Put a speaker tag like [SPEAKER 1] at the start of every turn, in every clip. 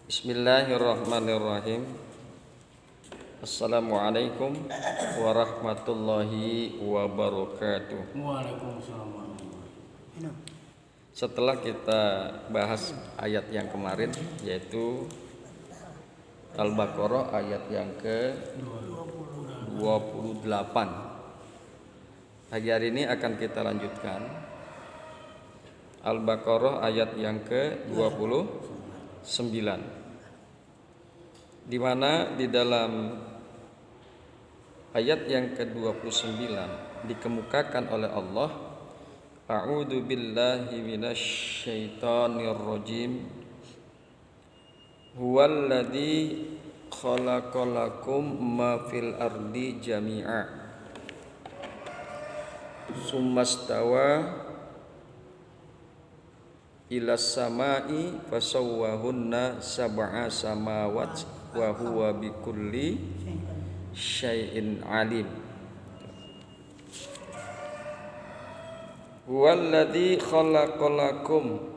[SPEAKER 1] Bismillahirrahmanirrahim. Assalamualaikum warahmatullahi wabarakatuh.
[SPEAKER 2] Waalaikumsalam warahmatullahi wabarakatuh.
[SPEAKER 1] Setelah kita bahas ayat yang kemarin, yaitu Al-Baqarah ayat yang ke-28. Hari ini akan kita lanjutkan Al-Baqarah ayat yang ke-29, di mana di dalam ayat yang ke-29 dikemukakan oleh Allah, A'udzu billahi minasy syaithanir rajim. Huwallazi khalaqalakum ma fil ardi jami'a summastawa ilas samai fasawwahunna sab'a samawat wa huwa bikulli syai'in alim. Huwallazi khalaqalakum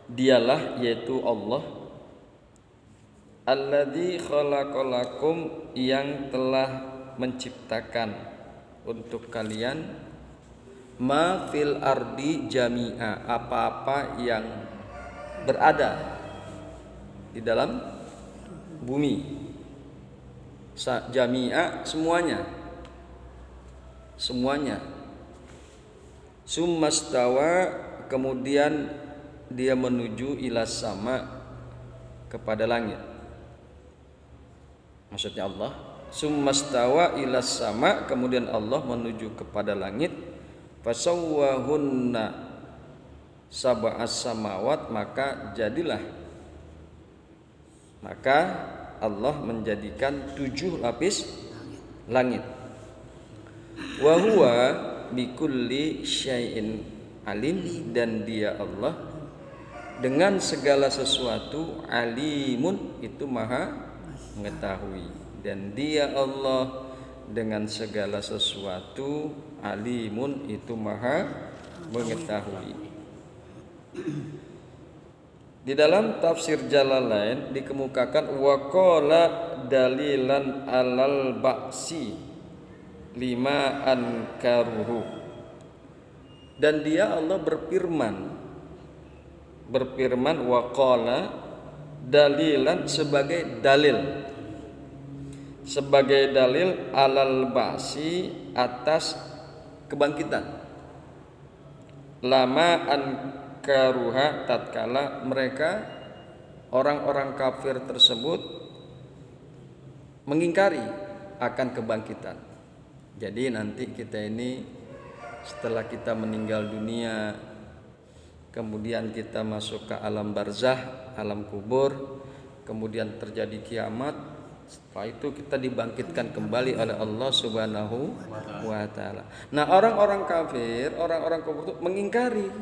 [SPEAKER 1] dialah yaitu Allah, alladzi khalaqalakum yang telah menciptakan untuk kalian, ma fil ardi jami'a apa-apa yang berada di dalam bumi, jami'a semuanya. Summastawa kemudian dia menuju ilas sama kepada langit. Maksudnya Allah summastawa ilas sama, kemudian Allah menuju kepada langit. Fasawwahunna sab'as samawat, maka Allah menjadikan 7 lapis langit. Wa huwa bikulli syai'in alim, dan dia Allah dengan segala sesuatu, alimun itu maha mengetahui, dan dia Allah dengan segala sesuatu, alimun itu maha mengetahui. Di dalam tafsir Jalalain dikemukakan waqala dalilan alal ba'si lima ankaruhu, dan dia Allah berfirman waqala dalilan sebagai dalil alal ba'si atas kebangkitan, lama ankaruha tatkala mereka orang-orang kafir tersebut mengingkari akan kebangkitan. Jadi nanti kita ini setelah kita meninggal dunia, kemudian kita masuk ke alam barzah, alam kubur, kemudian terjadi kiamat. Setelah itu kita dibangkitkan kembali oleh Allah Subhanahu wa taala. Nah, orang-orang kafir, orang-orang kufur itu mengingkari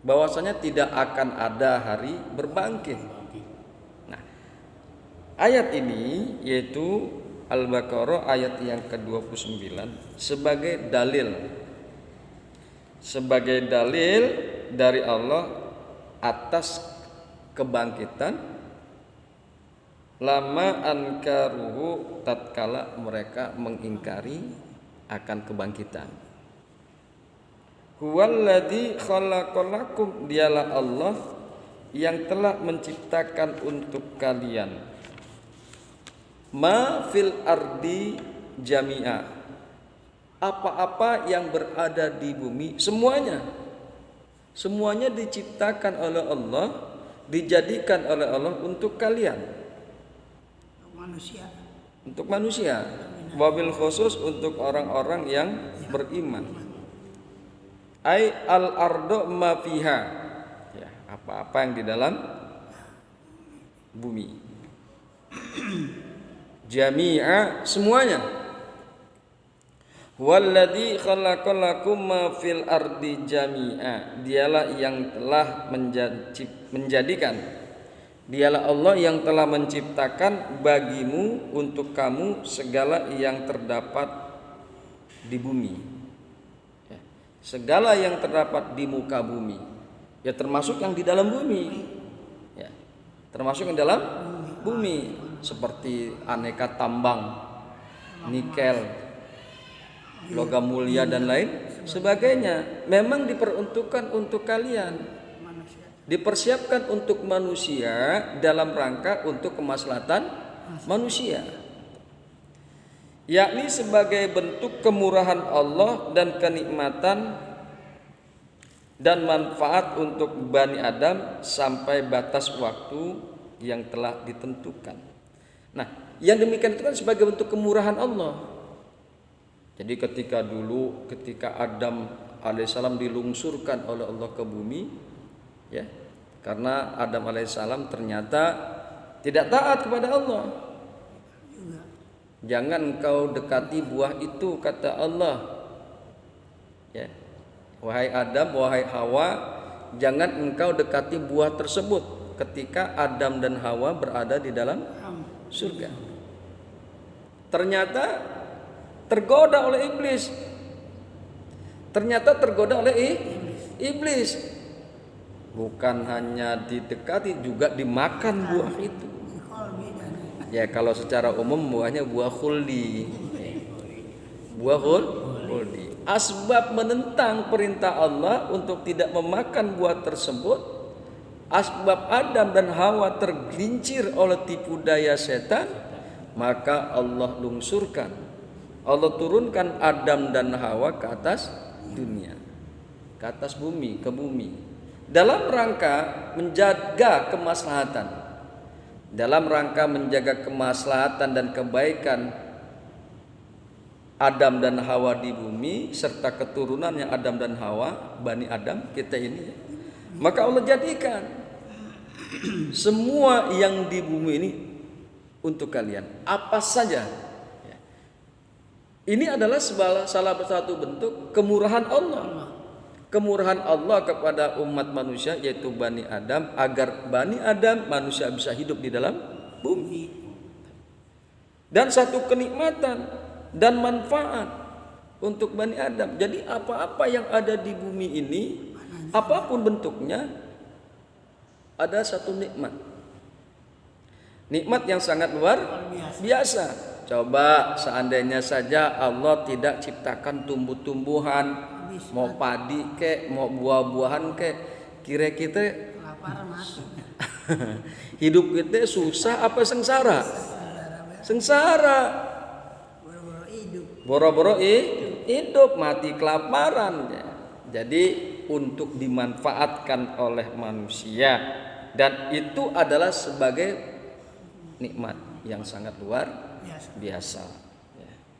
[SPEAKER 1] bahwasanya tidak akan ada hari berbangkit. Nah, ayat ini yaitu Al-Baqarah ayat yang ke-29 sebagai dalil dari Allah atas kebangkitan, lama ankaruhu tatkala mereka mengingkari akan kebangkitan. Huwallazi khalaqalakum, dialah Allah yang telah menciptakan untuk kalian, ma fil ardi jami'a apa-apa yang berada di bumi, semuanya diciptakan oleh Allah, dijadikan oleh Allah untuk kalian, untuk manusia, wabil khusus untuk orang-orang yang beriman. Ai al ardo ma fiha, ya, apa-apa yang di dalam bumi, jami'a semuanya. Walladzi khalaqalakum ma fil ardi jami'a, dialah yang telah menjadikan, dialah Allah yang telah menciptakan bagimu untuk kamu segala yang terdapat di bumi, segala yang terdapat di muka bumi, ya termasuk yang di dalam bumi. termasuk yang dalam bumi, seperti aneka tambang, nikel, logam mulia dan lain sebagainya. Memang diperuntukkan untuk kalian, dipersiapkan untuk manusia dalam rangka untuk kemaslahatan manusia, yakni sebagai bentuk kemurahan Allah dan kenikmatan dan manfaat untuk Bani Adam sampai batas waktu yang telah ditentukan. Nah, yang demikian itu kan sebagai bentuk kemurahan Allah. Jadi ketika Adam alaihissalam dilungsurkan oleh Allah ke bumi, ya, karena Adam alaihissalam ternyata tidak taat kepada Allah. Jangan engkau dekati buah itu, kata Allah. Ya. Wahai Adam, wahai Hawa, jangan engkau dekati buah tersebut ketika Adam dan Hawa berada di dalam surga. Ternyata tergoda oleh iblis. Iblis. Bukan hanya didekati, juga dimakan buah itu. Ya, kalau secara umum buahnya buah khuldi. Buah khuldi. Asbab menentang perintah Allah untuk tidak memakan buah tersebut, asbab Adam dan Hawa tergelincir oleh tipu daya setan, maka Allah lungsurkan, Allah turunkan Adam dan Hawa ke atas dunia, ke atas bumi, ke bumi, dalam rangka menjaga kemaslahatan, dalam rangka menjaga kemaslahatan dan kebaikan Adam dan Hawa di bumi serta keturunannya Adam dan Hawa, Bani Adam, kita ini. Maka Allah jadikan semua yang di bumi ini untuk kalian, apa saja. Ini adalah salah satu bentuk kemurahan Allah. Kemurahan Allah kepada umat manusia, yaitu Bani Adam, agar Bani Adam, manusia, bisa hidup di dalam bumi. Dan satu kenikmatan dan manfaat untuk Bani Adam. Jadi apa-apa yang ada di bumi ini, apapun bentuknya, ada satu nikmat. Nikmat yang sangat luar biasa. Coba seandainya saja Allah tidak ciptakan tumbuh-tumbuhan, mau padi kek, mau buah-buahan kek, kira kita hidup kita susah apa sengsara? Sengsara. Boro-boro hidup, mati kelaparan. Jadi untuk dimanfaatkan oleh manusia, dan itu adalah sebagai nikmat yang sangat luar biasa.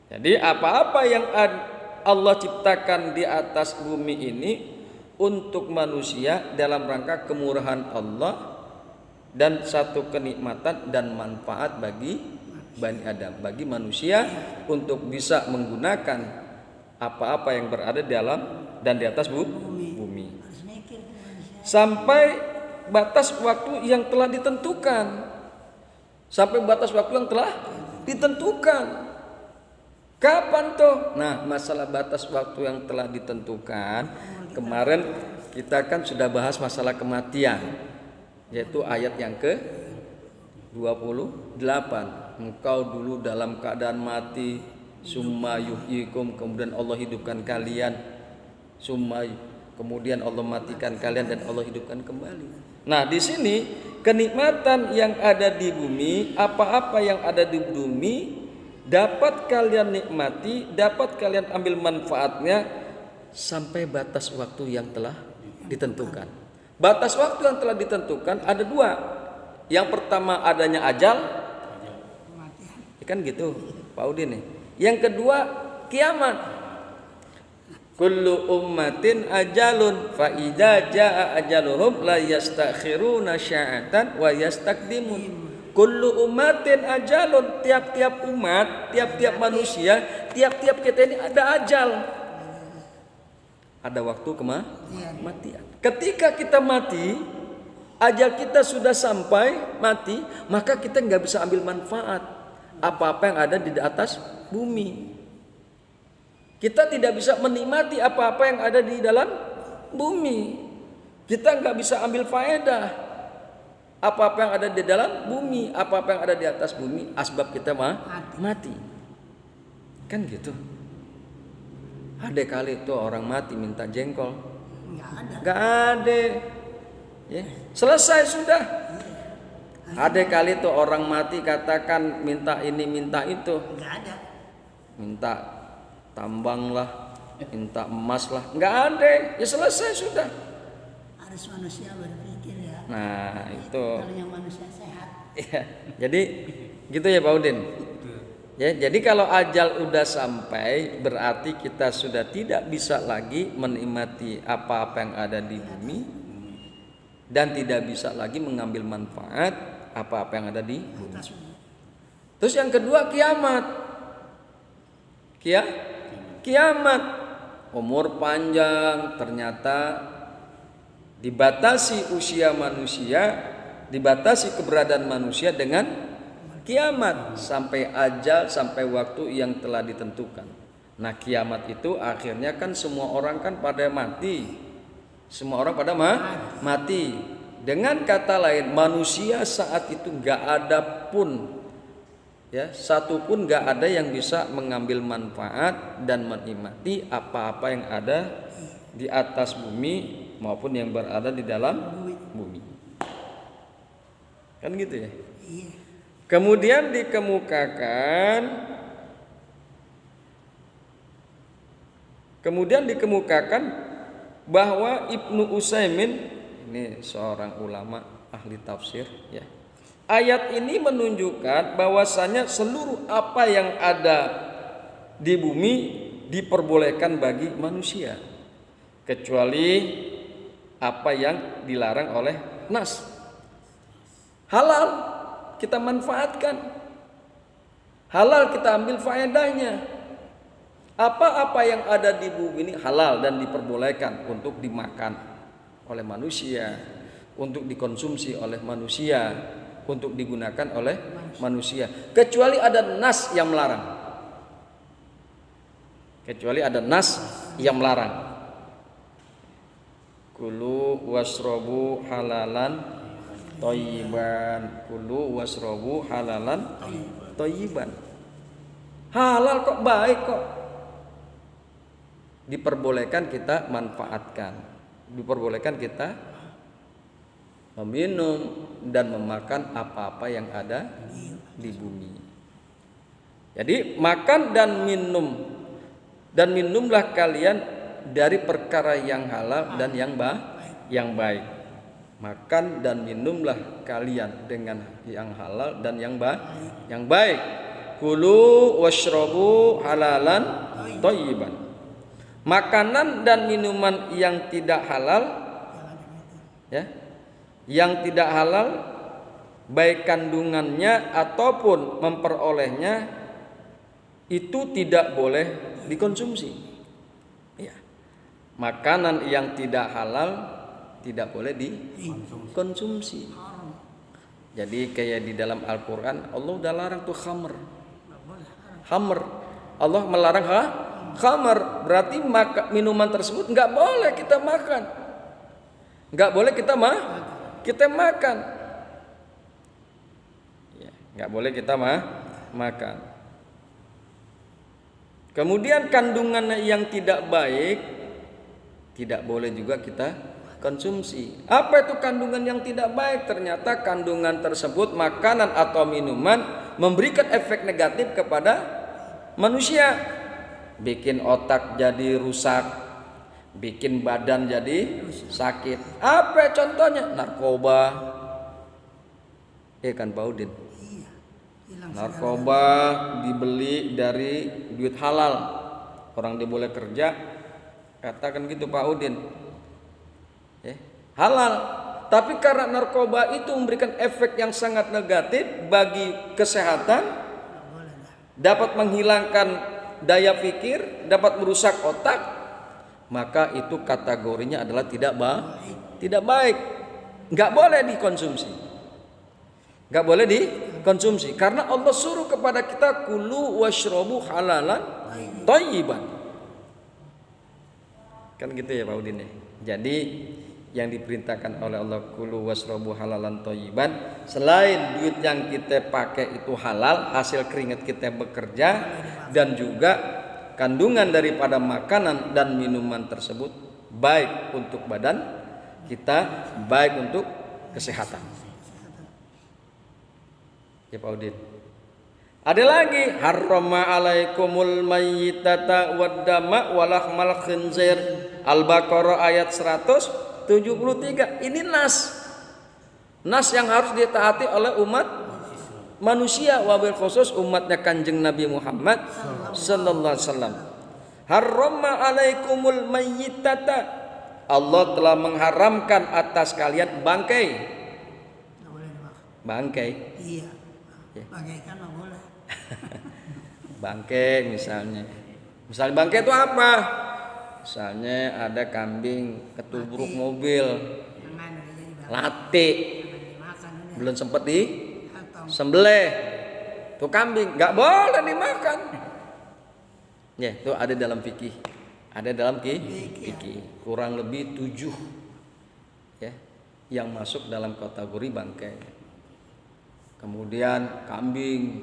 [SPEAKER 1] Jadi apa-apa yang Allah ciptakan di atas bumi ini untuk manusia dalam rangka kemurahan Allah dan satu kenikmatan dan manfaat bagi Bani Adam, bagi manusia, untuk bisa menggunakan apa-apa yang berada di dalam dan di atas bumi sampai batas waktu yang telah ditentukan. Kapan toh? Nah, masalah batas waktu yang telah ditentukan, kemarin kita kan sudah bahas masalah kematian, yaitu ayat yang ke-28. Engkau dulu dalam keadaan mati, summa yuhyikum, kemudian Allah hidupkan kalian, summa, kemudian Allah matikan kalian dan Allah hidupkan kembali. Nah, di sini kenikmatan yang ada di bumi, apa-apa yang ada di bumi dapat kalian nikmati, dapat kalian ambil manfaatnya sampai batas waktu yang telah ditentukan. Batas waktu yang telah ditentukan ada dua. Yang pertama adanya ajal, kan gitu Pak Udin nih. Yang kedua kiamat. Kullu ummatin ajalun fa idza jaa ajaluhum la yastakhiruna sya'atan wa yastaqdimun. Kullu ummatin ajalun, tiap-tiap umat, tiap-tiap manusia, tiap-tiap kita ini ada ajal. Ada waktu kematian. Ketika kita mati, ajal kita sudah sampai mati, maka kita nggak bisa ambil manfaat apa-apa yang ada di atas bumi. Kita tidak bisa menikmati apa-apa yang ada di dalam bumi. Kita nggak bisa ambil faedah. Apa-apa yang ada di dalam bumi, apa-apa yang ada di atas bumi, asbab kita mati. Kan gitu. Ada kali itu orang mati minta jengkol. Nggak ada. Ya, selesai sudah. Ada kali itu orang mati katakan minta ini minta itu.
[SPEAKER 2] Nggak ada.
[SPEAKER 1] Minta tambang lah, minta emas lah. Nggak ada. Ya selesai sudah.
[SPEAKER 2] Harus manusia berpikir ya.
[SPEAKER 1] Nah itu.
[SPEAKER 2] Kalau yang manusia sehat.
[SPEAKER 1] Ya, jadi gitu ya Pak Udin. Ya, jadi kalau ajal udah sampai berarti kita sudah tidak bisa lagi menikmati apa-apa yang ada di bumi dan tidak bisa lagi mengambil manfaat apa-apa yang ada di bumi. Terus yang kedua kiamat. Kiamat. Umur panjang ternyata dibatasi usia manusia, dibatasi keberadaan manusia dengan kiamat sampai ajal, sampai waktu yang telah ditentukan. Nah kiamat itu akhirnya kan semua orang kan pada mati. Semua orang pada mati. Dengan kata lain manusia saat itu nggak ada pun ya satu pun nggak ada yang bisa mengambil manfaat dan menikmati apa-apa yang ada di atas bumi maupun yang berada di dalam bumi. Kan gitu ya. Kemudian dikemukakan bahwa Ibnu Utsaimin ini seorang ulama ahli tafsir ya. Ayat ini menunjukkan bahwasanya seluruh apa yang ada di bumi diperbolehkan bagi manusia kecuali apa yang dilarang oleh nas. Halal kita manfaatkan, halal kita ambil faedahnya. Apa-apa yang ada di bumi ini halal dan diperbolehkan untuk dimakan oleh manusia, untuk dikonsumsi oleh manusia, untuk digunakan oleh manusia. Kecuali ada nas yang melarang. Kecuali ada nas yang melarang. Kulu wasrobu halalan Thayyiban, kulu wasrobu halalan thayyiban. Halal kok, baik kok. Diperbolehkan kita manfaatkan. Diperbolehkan kita meminum dan memakan apa-apa yang ada di bumi. Jadi makan dan minum, dan minumlah kalian dari perkara yang halal dan yang baik. Makan dan minumlah kalian dengan yang halal dan yang baik. Kulu washrabu halalan thayyiban. Makanan dan minuman yang tidak halal ya, yang tidak halal baik kandungannya ataupun memperolehnya itu tidak boleh dikonsumsi. Ya. Makanan yang tidak halal tidak boleh dikonsumsi. Jadi kayak di dalam Al-Quran Allah udah larang tuh khamr. Allah melarang khamr. Berarti minuman tersebut nggak boleh kita makan. Nggak boleh kita makan. Ya, nggak boleh kita makan. Kemudian kandungannya yang tidak baik tidak boleh juga kita konsumsi. Apa itu kandungan yang tidak baik? Ternyata kandungan tersebut makanan atau minuman memberikan efek negatif kepada manusia. Bikin otak jadi rusak, bikin badan jadi sakit. Apa contohnya? Narkoba. Kan Pak Udin. Narkoba dibeli dari duit halal. Orang dia boleh kerja. Katakan gitu Pak Udin. Halal, tapi karena narkoba itu memberikan efek yang sangat negatif bagi kesehatan, dapat menghilangkan daya pikir, dapat merusak otak, maka itu kategorinya adalah tidak baik, nggak boleh dikonsumsi, karena Allah suruh kepada kita kulu washrobu halalan thayyiban. Kan gitu ya Pak Udin ya. Jadi yang diperintahkan oleh Allah, kulu wasrobu halalan thayyiban. Selain duit yang kita pakai itu halal, hasil keringat kita bekerja, dan juga kandungan daripada makanan dan minuman tersebut baik untuk badan kita, baik untuk kesehatan. Ya Pak Udin. Ada lagi, harrama alaikumul mayyitata waddama walahmal khinzir. Al-Baqarah ayat 173. Ini nas yang harus ditaati oleh umat manusia, wabil khusus umatnya Kanjeng Nabi Muhammad sallallahu alaihi wasallam. Harrama alaikumul mayyitata. Allah telah mengharamkan atas kalian bangkai.
[SPEAKER 2] Nggak boleh dimakan.
[SPEAKER 1] Bangkai.
[SPEAKER 2] Iya. Bagaikan nggak boleh.
[SPEAKER 1] Bangkai misalnya bangkai itu apa? Misalnya ada kambing ketubruk mobil,
[SPEAKER 2] Jangan udah jadi bangkai.
[SPEAKER 1] lati,
[SPEAKER 2] Jangan dimakan udah.
[SPEAKER 1] belum sempat di
[SPEAKER 2] Atau
[SPEAKER 1] sembelih, tuh kambing nggak boleh dimakan. Ya, itu ada dalam fikih, ada dalam fikih. Kurang lebih 7 ya yang masuk dalam kategori bangkai. Kemudian kambing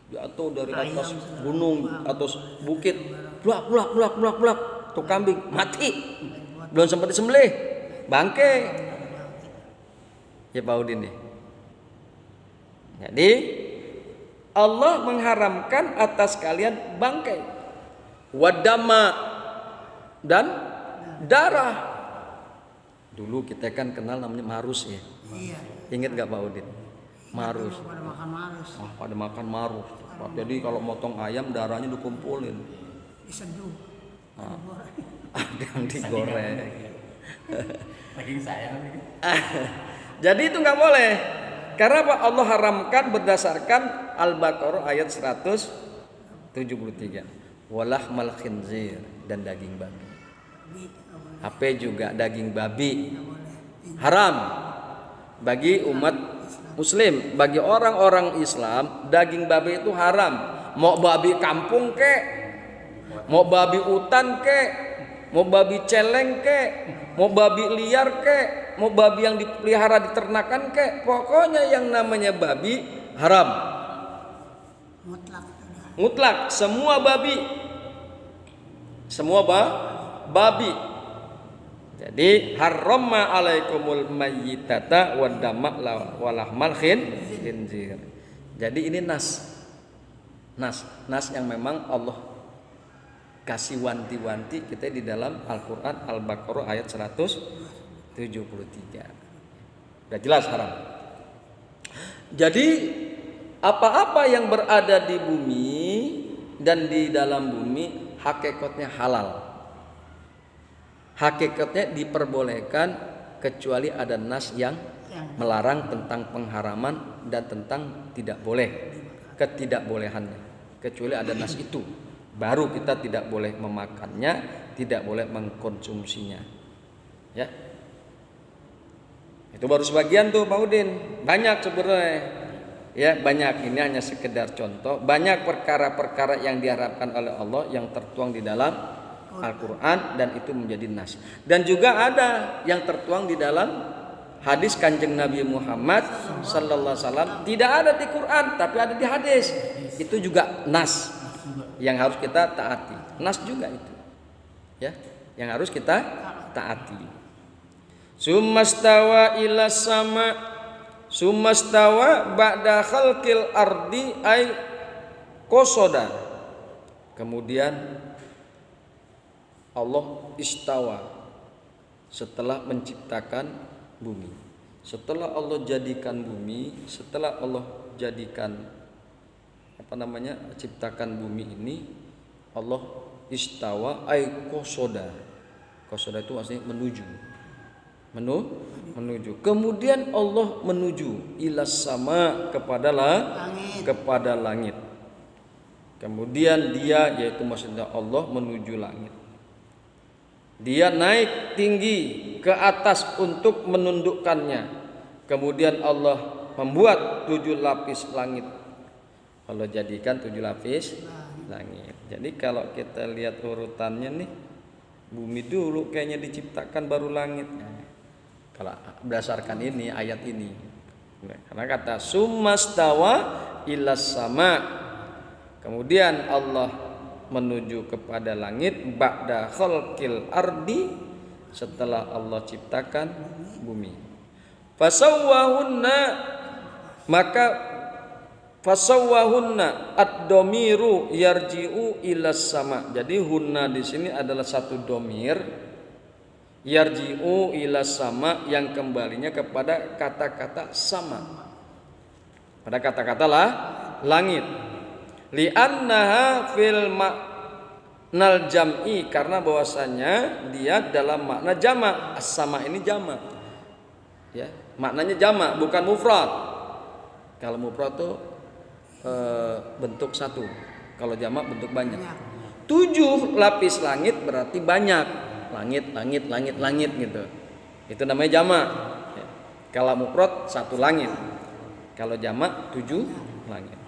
[SPEAKER 1] jatuh dari atas gunung, atas bukit, blak, tuh kambing mati, belum sempat disembelih, bangkai. Ya Pak Udin nih. Jadi Allah mengharamkan atas kalian bangkai, wadama, dan darah. Dulu kita kan kenal namanya marus ya.
[SPEAKER 2] iya.
[SPEAKER 1] Ingat gak Pak Udin? Marus.
[SPEAKER 2] Pada makan marus.
[SPEAKER 1] Pada makan marus. Jadi kalau motong ayam darahnya dikumpulin.
[SPEAKER 2] Diseduh.
[SPEAKER 1] Ada yang digoreng.
[SPEAKER 3] Daging saya.
[SPEAKER 1] Jadi itu nggak boleh. Karena apa? Allah haramkan berdasarkan Al-Baqarah ayat 173. Walahmal khinzir, dan daging babi. Apa juga daging babi haram bagi umat Muslim. Bagi orang-orang Islam daging babi itu haram. Mau babi kampung kek, mau babi hutan kek, mau babi celeng kek, mau babi liar kek, mau babi yang dipelihara diternakan kek, pokoknya yang namanya babi haram. Mutlak semua babi. Semua babi. Jadi harrama alaikumul mayyitata waddama walahmal khinzir. Jadi ini nas yang memang Allah kasih wanti-wanti kita di dalam Al-Qur'an Al-Baqarah ayat 173. Udah jelas haram. Jadi apa-apa yang berada di bumi dan di dalam bumi hakikatnya halal. Hakikatnya diperbolehkan kecuali ada nas yang melarang tentang pengharaman dan tentang tidak boleh, ketidakbolehannya. Kecuali ada nas itu, baru kita tidak boleh memakannya, tidak boleh mengkonsumsinya. Ya. Itu baru sebagian tuh Pak Udin. Banyak sebenarnya. Ya, banyak. Ini hanya sekedar contoh. Banyak perkara-perkara yang diharapkan oleh Allah yang tertuang di dalam Al-Quran dan itu menjadi nas. Dan juga ada yang tertuang di dalam hadis Kanjeng Nabi Muhammad sallallahu alaihi wasallam. Tidak ada di Quran tapi ada di hadis. Itu juga nas yang harus kita taati. Nas juga itu. Ya, yang harus kita taati. Summastawa ila sama, summastawa ba'da khalqil ardi ay qasoda. Kemudian Allah istawa setelah menciptakan bumi. Setelah Allah jadikan bumi, setelah Allah jadikan ciptakan bumi ini, Allah istawa ay qasoda. Qasoda itu artinya menuju. Kemudian Allah menuju ilas sama kepada langit. Kemudian dia, yaitu maksudnya Allah menuju langit. Dia naik tinggi ke atas untuk menundukkannya. Kemudian Allah membuat 7 lapis langit. Allah jadikan 7 lapis langit. Jadi kalau kita lihat urutannya nih, bumi dulu kayaknya diciptakan baru langit. Kalau berdasarkan ini ayat ini. Karena kata summastawa ilas sama. Kemudian Allah menuju kepada langit ba'da khalqil ardi, setelah Allah ciptakan bumi. Fasawwahunna, maka fasawwahunna ad-dhamiru yarji'u ilas sama. Jadi hunna di sini adalah satu domir, yarji'u ilas sama, yang kembalinya kepada kata-kata sama, pada kata-kata lah langit. Li'annaha fil ma'nal jam'i, karena bahwasanya dia dalam makna jamak. As-sama ini jamak, ya, maknanya jamak, bukan mufrad. Kalau mufrad tuh bentuk satu, kalau jamak bentuk banyak. 7 lapis langit berarti banyak, langit gitu. Itu namanya jamak. Ya. Kalau mufrad satu langit, kalau jamak 7 langit.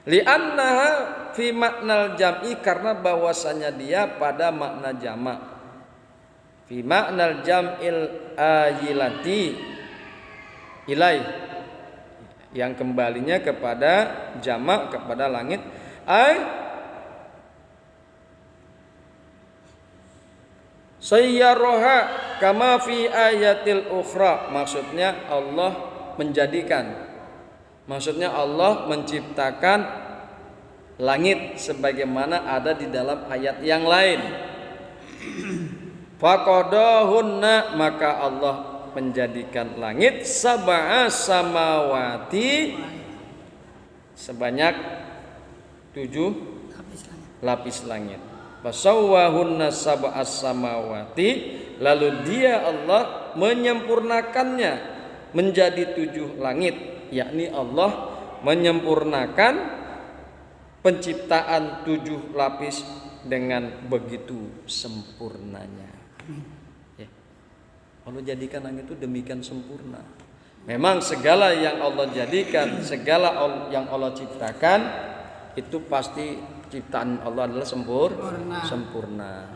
[SPEAKER 1] Li'annaha fi maknal jam'i, karena bahwasanya dia pada makna jamak. Fi maknal jam'il ayilati ilai, yang kembalinya kepada jamak, kepada langit. Sayyaraha kama fi ayatil ukhra, maksudnya Allah menjadikan, maksudnya Allah menciptakan langit sebagaimana ada di dalam ayat yang lain. Faqadahunna, maka Allah menjadikan langit sab'a samawati, sebanyak 7 lapis langit. Fasawwahunna sab'a samawati, lalu dia Allah menyempurnakannya menjadi 7 langit, yakni Allah menyempurnakan penciptaan 7 lapis dengan begitu sempurnanya. Ya. Allah jadikan langit itu demikian sempurna. Memang segala yang Allah jadikan, segala yang Allah ciptakan, itu pasti ciptaan Allah adalah sempurna.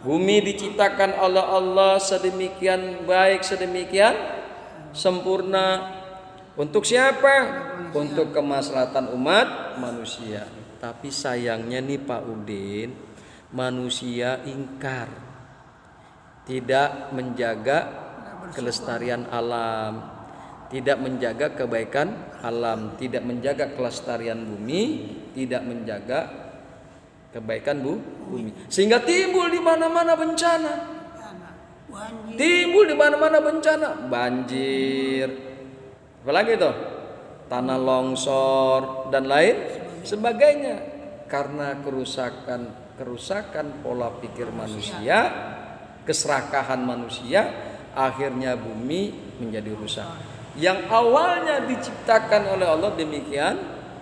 [SPEAKER 1] Bumi diciptakan oleh Allah sedemikian baik, sedemikian sempurna. Untuk siapa? Untuk kemaslahatan umat manusia. Tapi sayangnya nih Pak Udin, manusia ingkar, tidak menjaga kelestarian alam, tidak menjaga kebaikan alam, tidak menjaga kelestarian bumi, tidak menjaga kebaikan bumi, sehingga timbul di mana-mana bencana. Timbul di mana-mana bencana, banjir, apalagi itu, tanah longsor dan lain sebagainya, karena kerusakan pola pikir manusia, keserakahan manusia, akhirnya bumi menjadi rusak. Yang awalnya diciptakan oleh Allah demikian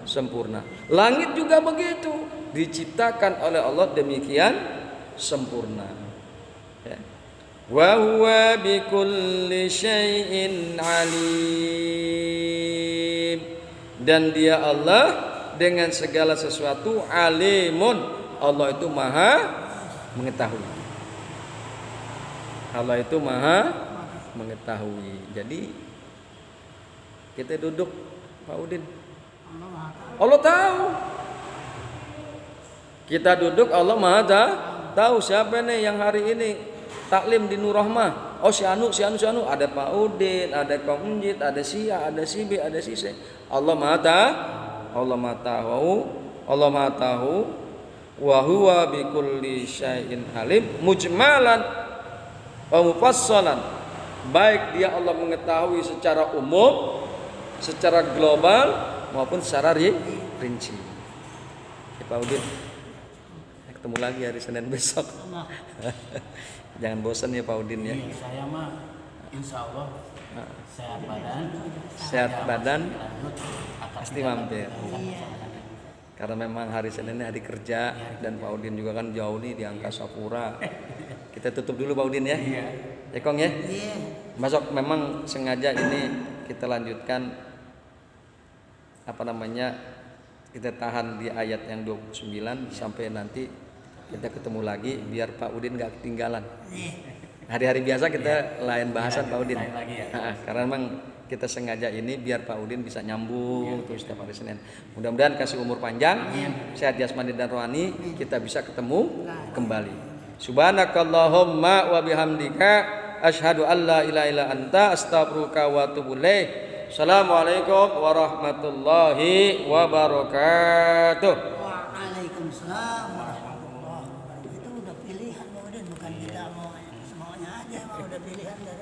[SPEAKER 1] sempurna. Langit juga begitu, diciptakan oleh Allah demikian sempurna. Ya. Wa huwa bikulli syai'in alim. Dan dia Allah dengan segala sesuatu alimun. Allah itu maha mengetahui. Allah itu maha mengetahui. Jadi kita duduk Pak Udin, Allah tahu. Kita duduk, Allah maha tahu siapa nih yang hari ini taklim di Nur Rahmah. Oh si Anu. Ada Pak Udin, ada Kong Enjit, ada Sia, ada si B, ada si C. Allah maha tahu. Wa huwa bikulli syai'in alim mujmalan wa mufassalan. Baik dia Allah mengetahui secara umum, secara global, maupun secara rinci. Ya, Pak Udin, ketemu lagi hari Senin besok. Jangan bosan ya Pak Udin ya.
[SPEAKER 3] Saya mah insya Allah
[SPEAKER 1] sehat badan pasti mampir. Karena memang hari Senin ini hari kerja, dan Pak Udin juga kan jauh nih di Angkasa Pura. Kita tutup dulu Pak Udin ya. Ya Kong ya. Besok memang sengaja ini kita lanjutkan kita tahan di ayat yang 29 sampai nanti kita ketemu lagi biar Pak Udin gak ketinggalan. Hari-hari biasa kita lain bahasan
[SPEAKER 3] Iya,
[SPEAKER 1] Pak Udin.
[SPEAKER 3] lain lagi ya.
[SPEAKER 1] Karena memang kita sengaja ini biar Pak Udin bisa nyambung terus setiap hari Senin. Mudah-mudahan kasih umur panjang, sehat jasmani dan rohani, kita bisa ketemu kembali. Subhanakallahumma wa bihamdika asyhadu an la ilaha illa anta astaghfiruka wa atubu ilaik. Assalamualaikum warahmatullahi wabarakatuh.
[SPEAKER 2] Waalaikumsalam warahmatullahi wabarakatuh. Itu udah pilihan, bukan kita mau semuanya aja, emang udah pilihan dari